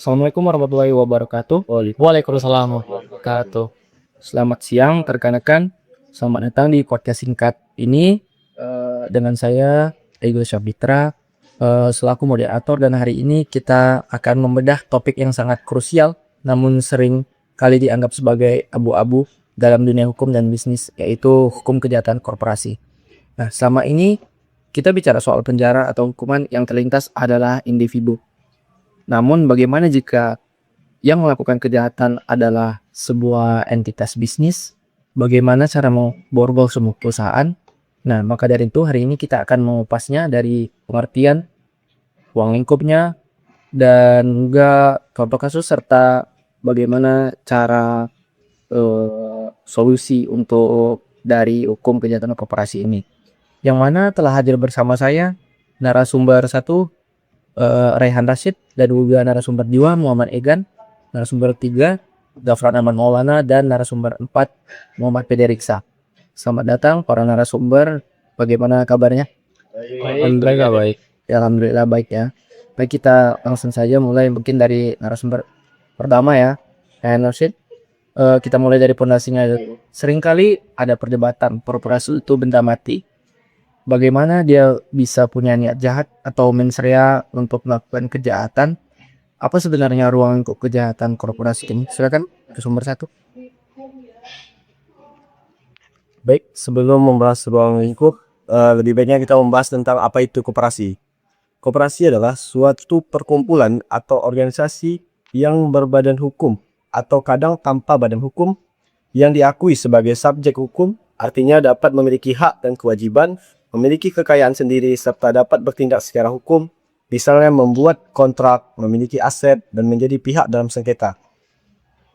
Assalamualaikum warahmatullahi wabarakatuh. Waalaikumsalam warahmatullahi wabarakatuh. Selamat siang rekan-rekan. Selamat datang di podcast singkat ini dengan saya Ego Syabitra selaku moderator, dan hari ini kita akan membedah topik yang sangat krusial namun sering kali dianggap sebagai abu-abu dalam dunia hukum dan bisnis, yaitu hukum kejahatan korporasi. Nah, selama ini kita bicara soal penjara atau hukuman yang terlintas adalah individu. Namun bagaimana jika yang melakukan kejahatan adalah sebuah entitas bisnis? Bagaimana cara memborgol semua perusahaan? Nah, maka dari itu hari ini kita akan mengupasnya dari pengertian, ruang lingkupnya, dan juga contoh kasus serta bagaimana cara solusi untuk dari hukum kejahatan korporasi ini. Yang mana telah hadir bersama saya narasumber 1 Raihan Rashid, dan juga narasumber 2 Muhammad Egan, narasumber 3 Gafran Ahmad Maulana, dan narasumber 4 Muhammad Pederiksa. Selamat datang para narasumber. Bagaimana kabarnya? Alhamdulillah baik. Ya, alhamdulillah baik ya. Baik, kita langsung saja mulai mungkin dari narasumber pertama ya, Raihan Rashid. Kita mulai dari pondasinya. Seringkali ada perdebatan korporasi itu benda mati. Bagaimana dia bisa punya niat jahat atau mens rea untuk melakukan kejahatan? Apa sebenarnya ruang untuk kejahatan korporasi ini? Silakan sumber 1. Baik, sebelum membahas ruang lingkup, lebih baiknya kita membahas tentang apa itu koperasi. Koperasi adalah suatu perkumpulan atau organisasi yang berbadan hukum atau kadang tanpa badan hukum yang diakui sebagai subjek hukum, artinya dapat memiliki hak dan kewajiban, memiliki kekayaan sendiri, serta dapat bertindak secara hukum, misalnya membuat kontrak, memiliki aset, dan menjadi pihak dalam sengketa.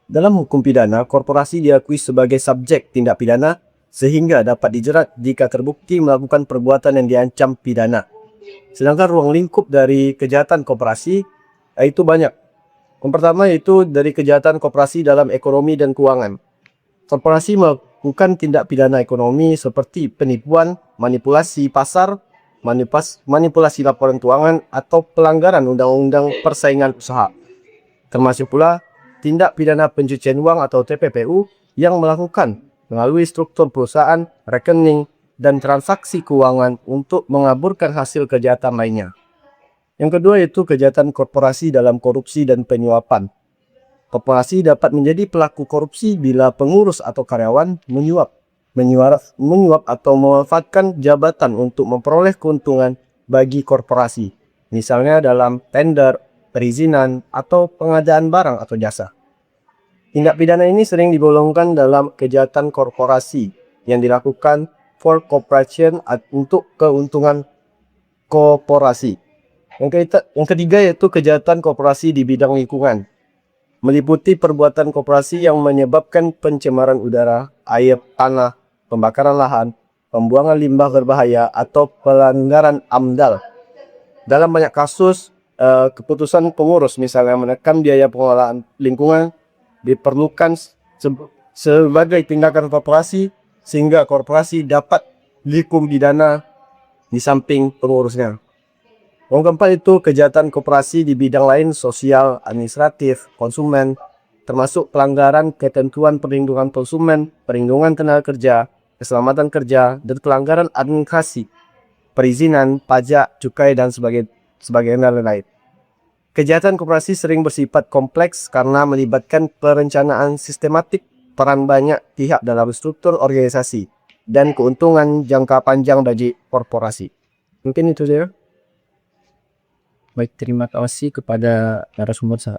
Dalam hukum pidana, korporasi diakui sebagai subjek tindak pidana sehingga dapat dijerat jika terbukti melakukan perbuatan yang diancam pidana. Sedangkan ruang lingkup dari kejahatan korporasi itu banyak. Yang pertama yaitu dari kejahatan korporasi dalam ekonomi dan keuangan. Korporasi melakukan tindak pidana ekonomi seperti penipuan, manipulasi pasar, manipulasi laporan keuangan, atau pelanggaran undang-undang persaingan usaha. Termasuk pula tindak pidana pencucian uang atau TPPU yang melakukan melalui struktur perusahaan, rekening, dan transaksi keuangan untuk mengaburkan hasil kejahatan lainnya. Yang kedua yaitu kejahatan korporasi dalam korupsi dan penyuapan. Korporasi dapat menjadi pelaku korupsi bila pengurus atau karyawan menyuap atau memanfaatkan jabatan untuk memperoleh keuntungan bagi korporasi, misalnya dalam tender, perizinan, atau pengadaan barang atau jasa. Tindak pidana ini sering digolongkan dalam kejahatan korporasi yang dilakukan for corporation untuk keuntungan korporasi. Yang ketiga yaitu kejahatan korporasi di bidang lingkungan, meliputi perbuatan korporasi yang menyebabkan pencemaran udara, air, tanah, pembakaran lahan, pembuangan limbah berbahaya, atau pelanggaran AMDAL. Dalam banyak kasus, keputusan pengurus misalnya menekan biaya pengelolaan lingkungan diperlukan sebagai tindakan korporasi sehingga korporasi dapat dihukum pidana di samping pengurusnya. Yang keempat itu kejahatan koperasi di bidang lain, sosial, administratif, konsumen, termasuk pelanggaran ketentuan perlindungan konsumen, perlindungan tenaga kerja, keselamatan kerja, dan pelanggaran administrasi, perizinan, pajak, cukai, dan sebagainya lain. Kejahatan koperasi sering bersifat kompleks karena melibatkan perencanaan sistematik, peran banyak pihak dalam struktur organisasi, dan keuntungan jangka panjang bagi korporasi. Mungkin itu saja. Baik, terima kasih kepada narasumber 1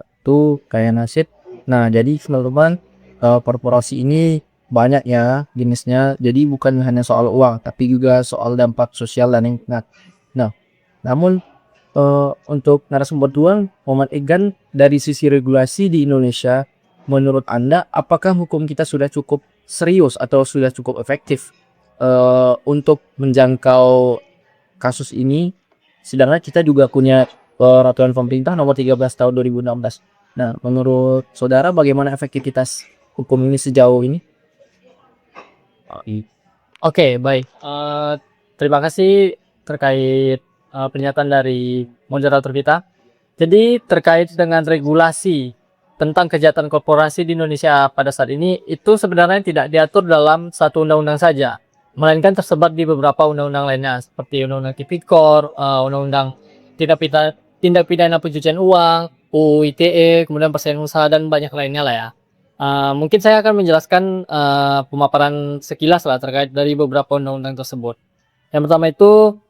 Raihan Rashid. Nah, jadi teman-teman, korporasi ini banyak ya jenisnya. Jadi bukan hanya soal uang, tapi juga soal dampak sosial dan lingkungan. Nah, namun untuk narasumber 2 Muhammad Egan, dari sisi regulasi di Indonesia, menurut Anda apakah hukum kita sudah cukup serius atau sudah cukup efektif untuk menjangkau kasus ini? Sedangkan kita juga punya peraturan pemerintah nomor 13 tahun 2016. Nah, menurut saudara bagaimana efektivitas hukum ini sejauh ini? Oke, baik. Terima kasih terkait pernyataan dari moderator kita. Jadi terkait dengan regulasi tentang kejahatan korporasi di Indonesia pada saat ini itu sebenarnya tidak diatur dalam satu undang-undang saja, melainkan tersebar di beberapa undang-undang lainnya seperti Undang-Undang Tipikor, Undang-Undang tindak pidana pencucian uang, UU ITE, kemudian persaingan usaha dan banyak lainnya lah ya. Mungkin saya akan menjelaskan pemaparan sekilas lah terkait dari beberapa undang-undang tersebut. Yang pertama itu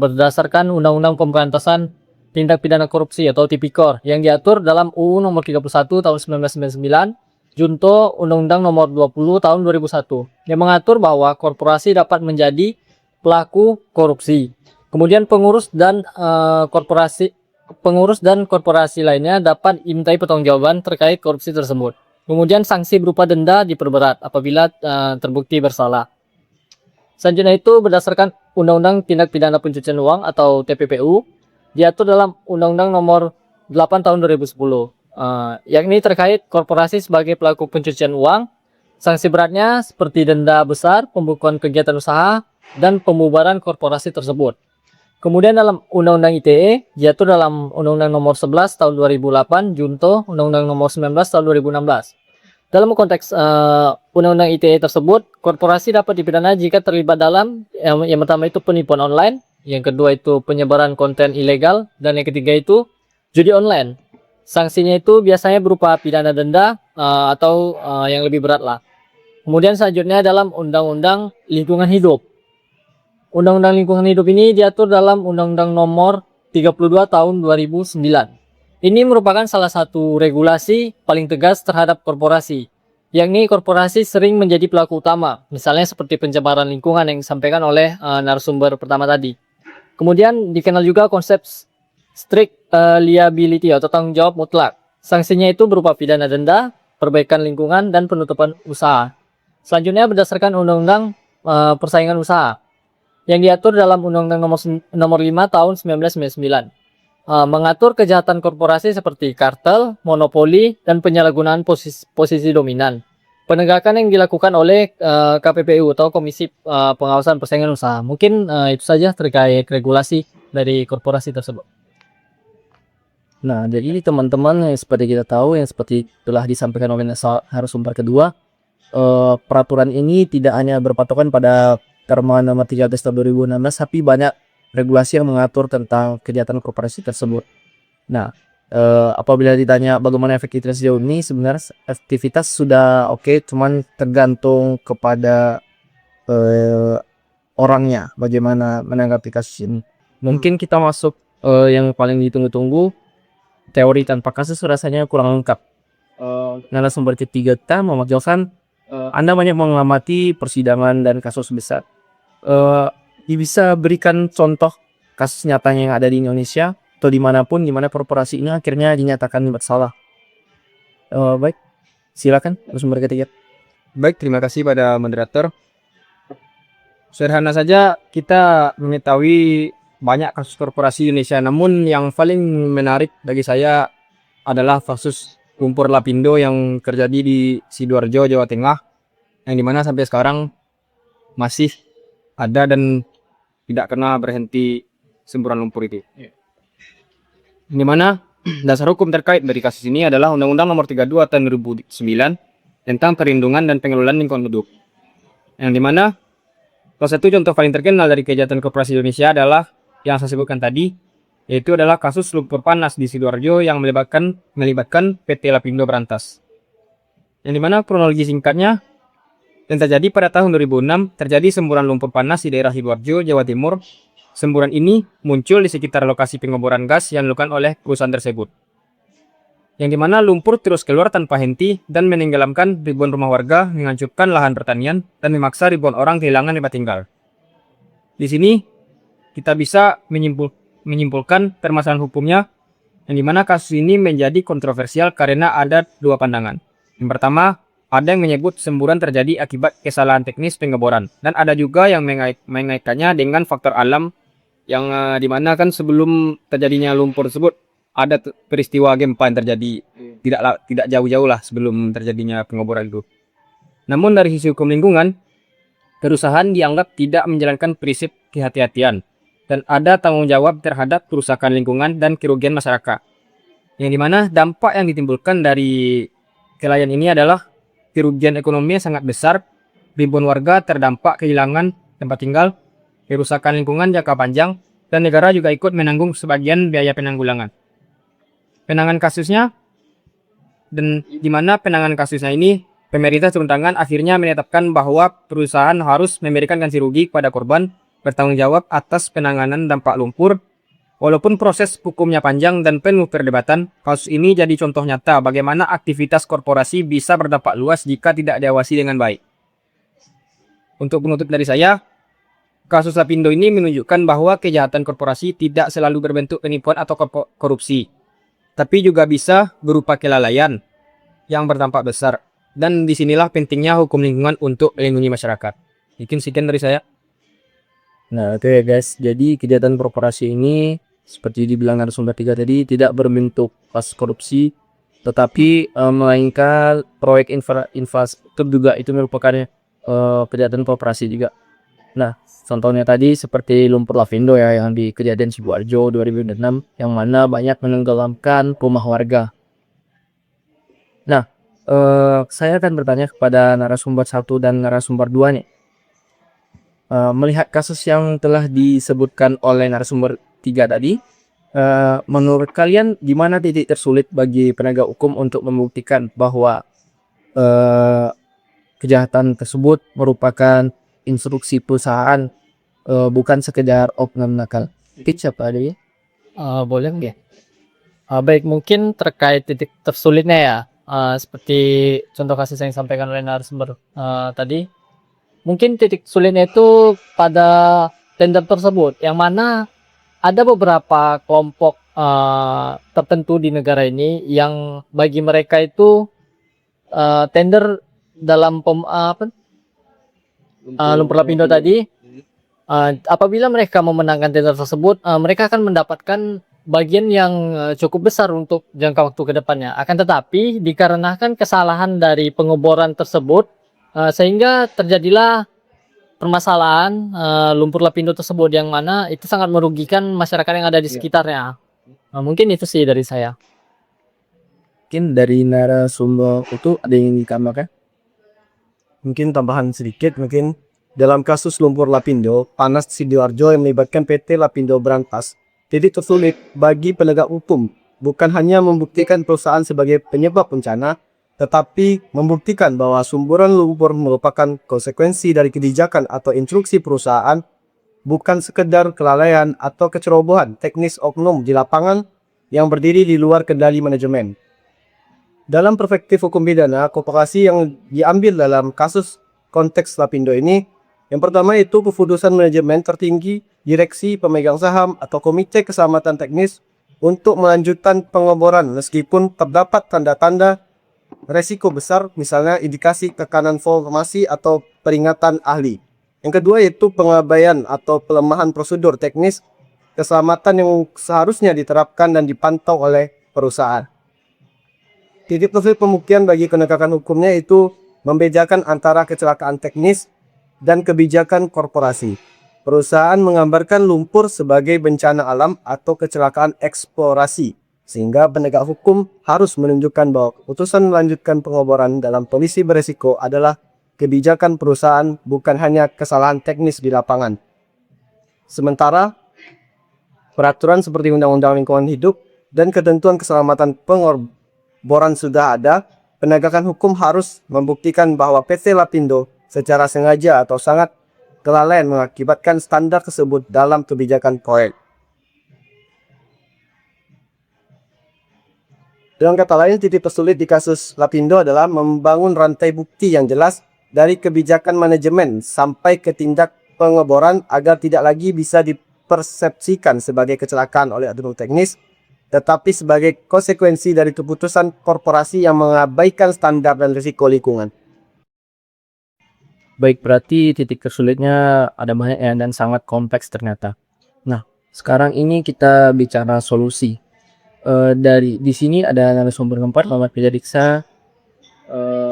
berdasarkan Undang-Undang Pemberantasan Tindak Pidana Korupsi atau Tipikor yang diatur dalam UU Nomor 31 Tahun 1999, Junto Undang-Undang Nomor 20 Tahun 2001 yang mengatur bahwa korporasi dapat menjadi pelaku korupsi. Kemudian pengurus dan korporasi lainnya dapat dimintai pertanggungjawaban terkait korupsi tersebut. Kemudian sanksi berupa denda diperberat apabila terbukti bersalah. Selanjutnya itu berdasarkan Undang-Undang Tindak Pidana Pencucian Uang atau TPPU diatur dalam Undang-Undang Nomor 8 Tahun 2010, yakni terkait korporasi sebagai pelaku pencucian uang. Sanksi beratnya seperti denda besar, pembukuan kegiatan usaha, dan pembubaran korporasi tersebut. Kemudian dalam Undang-Undang ITE diatur dalam Undang-Undang Nomor 11 Tahun 2008, Junto Undang-Undang Nomor 19 Tahun 2016. Dalam konteks Undang-Undang ITE tersebut, korporasi dapat dipidana jika terlibat dalam yang pertama itu penipuan online, yang kedua itu penyebaran konten ilegal, dan yang ketiga itu judi online. Sanksinya itu biasanya berupa pidana denda atau yang lebih berat lah. Kemudian selanjutnya dalam Undang-Undang Lingkungan Hidup. Undang-Undang Lingkungan Hidup ini diatur dalam Undang-Undang Nomor 32 Tahun 2009. Ini merupakan salah satu regulasi paling tegas terhadap korporasi, yakni korporasi sering menjadi pelaku utama, misalnya seperti pencemaran lingkungan yang disampaikan oleh narasumber pertama tadi. Kemudian dikenal juga konsep strict liability atau tanggung jawab mutlak. Sanksinya itu berupa pidana denda, perbaikan lingkungan, dan penutupan usaha. Selanjutnya berdasarkan Undang-Undang Persaingan Usaha yang diatur dalam Undang-Undang Nomor 5 Tahun 1999. Mengatur kejahatan korporasi seperti kartel, monopoli, dan penyalahgunaan posisi dominan. Penegakan yang dilakukan oleh KPPU atau Komisi Pengawasan Persaingan Usaha. Mungkin itu saja terkait regulasi dari korporasi tersebut. Nah, jadi teman-teman yang seperti kita tahu, yang seperti telah disampaikan oleh narasumber kedua, peraturan ini tidak hanya berpatokan pada Perma Nomor 13 Tahun 2016, tapi banyak regulasi yang mengatur tentang kejahatan korporasi tersebut. Nah, apabila ditanya bagaimana efektivitas sejauh ini, sebenarnya aktivitas sudah oke, cuman tergantung kepada orangnya bagaimana menanggapi kasus ini. Mungkin kita masuk yang paling ditunggu-tunggu, teori tanpa kasus rasanya kurang lengkap. Narasumber ketiga kita Muhammad Jovan, Anda banyak mengamati persidangan dan kasus besar. Bisa berikan contoh kasus nyatanya yang ada di Indonesia atau dimanapun dimana korporasi ini akhirnya dinyatakan bersalah. Baik, silakan narasumber ketiga. Baik, terima kasih pada moderator. Sederhana saja kita mengetahui banyak kasus korporasi di Indonesia, namun yang paling menarik bagi saya adalah kasus lumpur lapindo yang terjadi di Sidoarjo, Jawa Tengah, yang dimana sampai sekarang masih ada dan tidak kena berhenti semburan lumpur itu. Dimana dasar hukum terkait dari kasus ini adalah Undang-Undang Nomor 32 Tahun 2009 tentang perlindungan dan pengelolaan lingkungan hidup. Yang dimana salah satu contoh paling terkenal dari kejahatan korporasi Indonesia adalah yang saya sebutkan tadi, yaitu adalah kasus lumpur panas di Sidoarjo yang melibatkan PT Lapindo Berantas. Yang dimana kronologi singkatnya, yang terjadi pada tahun 2006, terjadi semburan lumpur panas di daerah Sidoarjo, Jawa Timur. Semburan ini muncul di sekitar lokasi pengeboran gas yang dilakukan oleh perusahaan tersebut. Yang dimana lumpur terus keluar tanpa henti dan menenggelamkan ribuan rumah warga, menghancurkan lahan pertanian, dan memaksa ribuan orang kehilangan tempat tinggal. Di sini, kita bisa menyimpulkan permasalahan hukumnya, yang dimana kasus ini menjadi kontroversial karena ada dua pandangan. Yang pertama, ada yang menyebut semburan terjadi akibat kesalahan teknis pengeboran, dan ada juga yang mengaitkannya dengan faktor alam, yang dimana kan sebelum terjadinya lumpur tersebut ada peristiwa gempa yang terjadi tidak jauh-jauh lah sebelum terjadinya pengeboran itu. Namun dari sisi hukum lingkungan, perusahaan dianggap tidak menjalankan prinsip kehati-hatian dan ada tanggung jawab terhadap kerusakan lingkungan dan kerugian masyarakat. Yang dimana dampak yang ditimbulkan dari kelalaian ini adalah kerugian ekonomi yang sangat besar, ribuan warga terdampak kehilangan tempat tinggal, kerusakan lingkungan jangka panjang, dan negara juga ikut menanggung sebagian biaya penanggulangan. Penanganan kasusnya, dan di mana penanganan kasusnya ini, pemerintah turun tangan akhirnya menetapkan bahwa perusahaan harus memberikan ganti rugi kepada korban, bertanggung jawab atas penanganan dampak lumpur. Walaupun proses hukumnya panjang dan penuh perdebatan, kasus ini jadi contoh nyata bagaimana aktivitas korporasi bisa berdampak luas jika tidak diawasi dengan baik. Untuk penutup dari saya, kasus Lapindo ini menunjukkan bahwa kejahatan korporasi tidak selalu berbentuk penipuan atau korupsi, tapi juga bisa berupa kelalaian yang berdampak besar. Dan disinilah pentingnya hukum lingkungan untuk melindungi masyarakat. Mungkin sekian dari saya. Nah, oke guys, jadi kejahatan korporasi ini seperti dibilang narasumber 3 tadi tidak berbentuk kasus korupsi, tetapi melainkan proyek infrastruktur juga itu merupakan kejahatan korporasi juga. Nah, contohnya tadi seperti lumpur Lapindo ya yang di kejadian Sidoarjo 2006 yang mana banyak menenggelamkan rumah warga. Nah, saya akan bertanya kepada narasumber 1 dan narasumber 2 nih. Melihat kasus yang telah disebutkan oleh narasumber 3 tadi, menurut kalian gimana titik tersulit bagi penegak hukum untuk membuktikan bahwa kejahatan tersebut merupakan instruksi perusahaan, bukan sekedar oknum nakal? Siapa ada ya? Boleh nggak? Baik, mungkin terkait titik tersulitnya ya, seperti contoh kasus yang disampaikan oleh narasumber tadi, mungkin titik sulitnya itu pada tender tersebut, yang mana ada beberapa kelompok tertentu di negara ini yang bagi mereka itu tender dalam lumpur Lapindo tadi, apabila mereka memenangkan tender tersebut, mereka akan mendapatkan bagian yang cukup besar untuk jangka waktu ke depannya. Akan tetapi dikarenakan kesalahan dari pengeboran tersebut, sehingga terjadilah permasalahan lumpur Lapindo tersebut yang mana itu sangat merugikan masyarakat yang ada di sekitarnya. Mungkin itu sih dari saya. Mungkin dari narasumber itu ada yang ditambahkan? Mungkin tambahan sedikit, mungkin dalam kasus lumpur Lapindo, panas Sidoarjo yang melibatkan PT Lapindo Brantas, titik tersulit bagi penegak hukum bukan hanya membuktikan perusahaan sebagai penyebab bencana, tetapi membuktikan bahwa sumburan lumpur merupakan konsekuensi dari kebijakan atau instruksi perusahaan, bukan sekedar kelalaian atau kecerobohan teknis oknum di lapangan yang berdiri di luar kendali manajemen. Dalam perspektif hukum pidana, korporasi yang diambil dalam kasus konteks Lapindo ini, yang pertama itu keputusan manajemen tertinggi, direksi, pemegang saham, atau komite keselamatan teknis untuk melanjutkan pengeboran meskipun terdapat tanda-tanda resiko besar, misalnya indikasi tekanan formasi atau peringatan ahli. Yang kedua yaitu pengabaian atau pelemahan prosedur teknis keselamatan yang seharusnya diterapkan dan dipantau oleh perusahaan. Titik tersulit pembuktian bagi penegakan hukumnya itu membedakan antara kecelakaan teknis dan kebijakan korporasi. Perusahaan menggambarkan lumpur sebagai bencana alam atau kecelakaan eksplorasi, sehingga penegak hukum harus menunjukkan bahwa keputusan melanjutkan pengeboran dalam kondisi beresiko adalah kebijakan perusahaan, bukan hanya kesalahan teknis di lapangan. Sementara, peraturan seperti Undang-Undang Lingkungan Hidup dan ketentuan keselamatan pengeboran sudah ada, penegakan hukum harus membuktikan bahwa PT Lapindo secara sengaja atau sangat kelalaian mengakibatkan standar tersebut dalam kebijakan proyek. Dengan kata lain, titik tersulit di kasus Lapindo adalah membangun rantai bukti yang jelas dari kebijakan manajemen sampai ke tindak pengeboran agar tidak lagi bisa dipersepsikan sebagai kecelakaan oleh oknum teknis, tetapi sebagai konsekuensi dari keputusan korporasi yang mengabaikan standar dan risiko lingkungan. Baik, berarti titik tersulitnya ada banyak ya dan sangat kompleks ternyata. Nah, sekarang ini kita bicara solusi. Di sini ada narasumber keempat, Muhammad Pijariksa,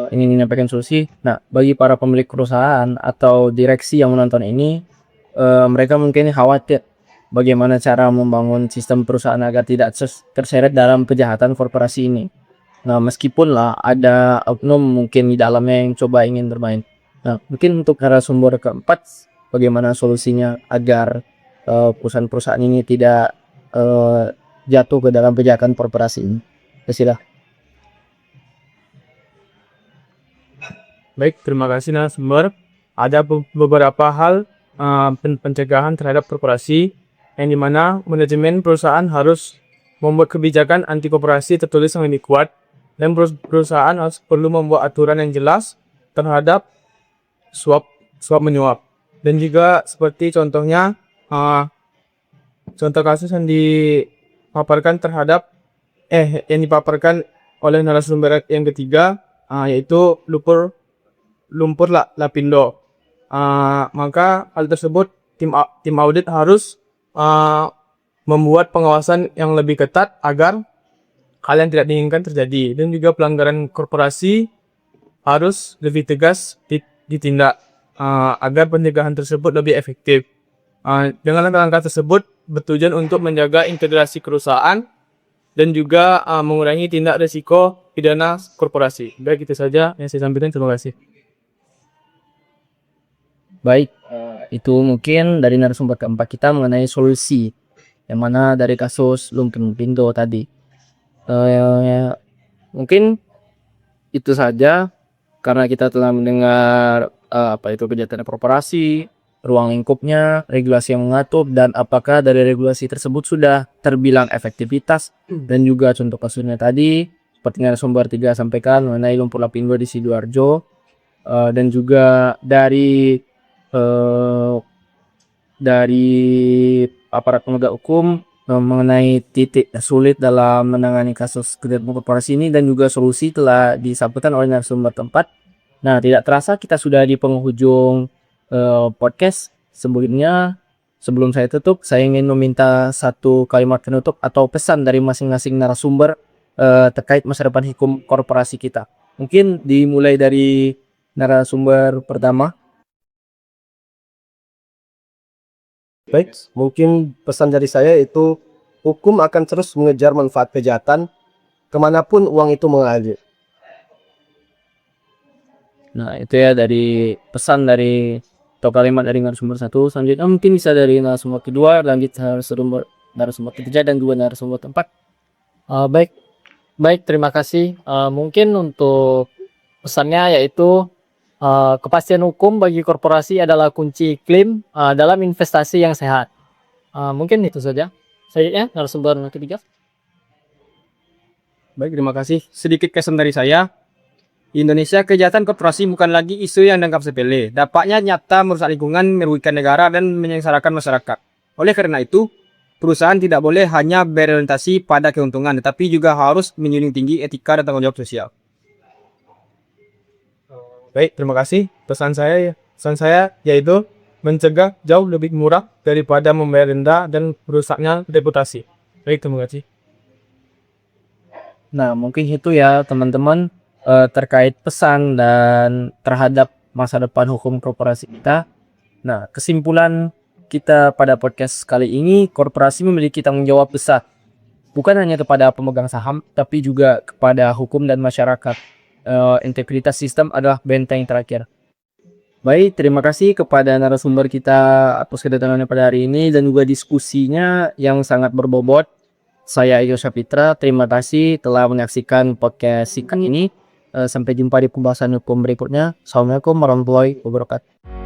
ini menyampaikan solusi. Nah, bagi para pemilik perusahaan atau direksi yang menonton ini, mereka mungkin khawatir bagaimana cara membangun sistem perusahaan agar tidak terseret dalam kejahatan korporasi ini. Nah, meskipun lah ada oknum mungkin di dalamnya yang coba ingin bermain. Nah, mungkin untuk narasumber keempat, bagaimana solusinya agar perusahaan-perusahaan ini tidak jatuh ke dalam kejahatan korporasi ini. Silakan. Baik, terima kasih narasumber. Ada beberapa hal pencegahan terhadap korporasi yang dimana manajemen perusahaan harus membuat kebijakan anti korporasi tertulis yang lebih kuat, dan perusahaan harus perlu membuat aturan yang jelas terhadap suap menyuap. Dan juga seperti contohnya contoh kasus yang dipaparkan oleh narasumber yang ketiga, yaitu lumpur lapindo. Maka hal tersebut tim audit harus membuat pengawasan yang lebih ketat agar hal yang tidak diinginkan terjadi, dan juga pelanggaran korporasi harus lebih tegas ditindak agar pencegahan tersebut lebih efektif. Dengan langkah-langkah tersebut bertujuan untuk menjaga integrasi perusahaan dan juga mengurangi tindak risiko pidana korporasi. Baik, itu saja yang saya sampaikan. Terima kasih. Baik, itu mungkin dari narasumber keempat kita mengenai solusi yang mana dari kasus Lumpindo tadi. Mungkin itu saja karena kita telah mendengar kejahatan korporasi, ruang lingkupnya, regulasi yang mengatur, dan apakah dari regulasi tersebut sudah terbilang efektivitas, dan juga contoh kasusnya tadi seperti narasumber 3 sampaikan mengenai lumpur lapindo di Sidoarjo, dan juga dari aparat penegak hukum mengenai titik sulit dalam menangani kasus kejahatan korporasi ini, dan juga solusi telah disampaikan oleh narasumber tempat. Nah, tidak terasa kita sudah di penghujung podcast. Sebelum saya tutup, saya ingin meminta satu kalimat penutup atau pesan dari masing-masing narasumber terkait masa depan hukum korporasi kita. Mungkin dimulai dari narasumber pertama. Baik, mungkin pesan dari saya itu hukum akan terus mengejar manfaat kejahatan kemanapun uang itu mengalir. Nah, itu ya dari pesan dari atau kalimat dari narasumber satu. Selanjutnya mungkin bisa dari narasumber kedua, lanjut narasumber ketiga, dan dua narasumber tempat. Baik, terima kasih. Mungkin untuk pesannya yaitu kepastian hukum bagi korporasi adalah kunci iklim dalam investasi yang sehat. Mungkin itu saja. Selanjutnya narasumber ketiga. Baik, terima kasih. Sedikit kesan dari saya. Di Indonesia, kejahatan korporasi bukan lagi isu yang dianggap sepele. Dampaknya nyata merusak lingkungan, merugikan negara, dan menyengsarakan masyarakat. Oleh karena itu, perusahaan tidak boleh hanya berorientasi pada keuntungan, tetapi juga harus menjunjung tinggi etika dan tanggung jawab sosial. Baik, terima kasih. Pesan saya yaitu mencegah jauh lebih murah daripada membayar denda dan merusaknya reputasi. Baik, terima kasih. Nah, mungkin itu ya teman-teman terkait pesan dan terhadap masa depan hukum korporasi kita. Nah, kesimpulan kita pada podcast kali ini, korporasi memiliki tanggung jawab besar. Bukan hanya kepada pemegang saham, tapi juga kepada hukum dan masyarakat. Integritas sistem adalah benteng terakhir. Baik, terima kasih kepada narasumber kita atas kedatangannya pada hari ini dan juga diskusinya yang sangat berbobot. Saya Ego Sapitra, terima kasih telah menyaksikan podcast ini. Sampai jumpa di pembahasan hukum berikutnya. Assalamualaikum warahmatullahi wabarakatuh.